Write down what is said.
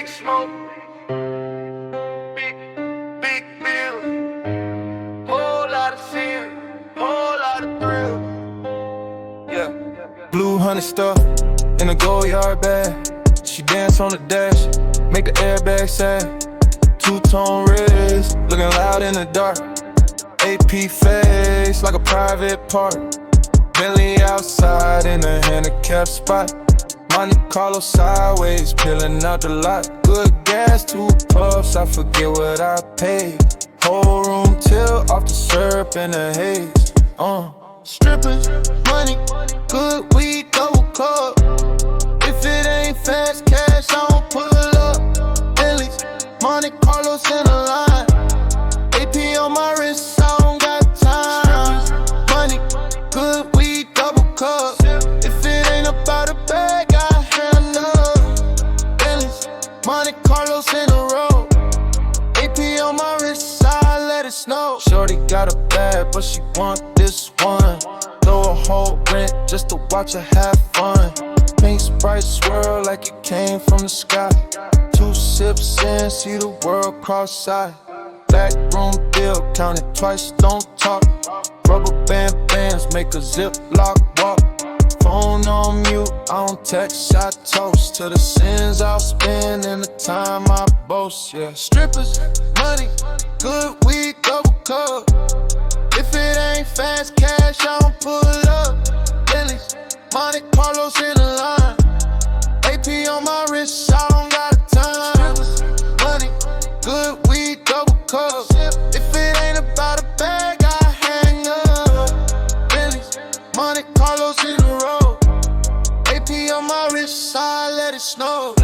big smoke, big, big bill, whole lot of fear, whole lot of thrill. Yeah. Blue honey stuff in a gold yard bag. She dance on the dash, make the airbag sad. Two-tone wrist, looking loud in the dark. AP face like a private park. Bentley outside in a handicapped spot. Monte Carlo sideways, peeling out the lot. Good gas, 2 puffs, I forget what I paid. Whole room tilt off the syrup and the haze. Strippers, money, good weed, double cup. If it ain't fast cash, I don't pull up. Bentleys, Monte Carlos in a line. AP on my wrist, I don't got time. Money, good weed, double cup. If it ain't about a bag, I handle. Bentleys, Monte Carlos in a row. AP on my wrist, I let it snow. Shorty got a bag, but she want this one. Throw a whole rent just to watch her have fun. Pink Sprite swirl like it came from the sky. 2 sips in, see the world cross-eyed. Back room deal, count it twice, don't talk. Rubber band bands make a zip lock walk. Phone on mute, I don't text, I toast. To the sins I'll spend and the time I boast, yeah. Strippers, money, good weed, double cup. If it ain't fast cash, I don't pull up. Bentleys, Monte Carlos in a line. AP on my wrist, I don't got time. Money, good weed, double cup. If it ain't about a bag, I hang up. Bentleys, Monte Carlos in a row. AP on my wrist, I let it snow.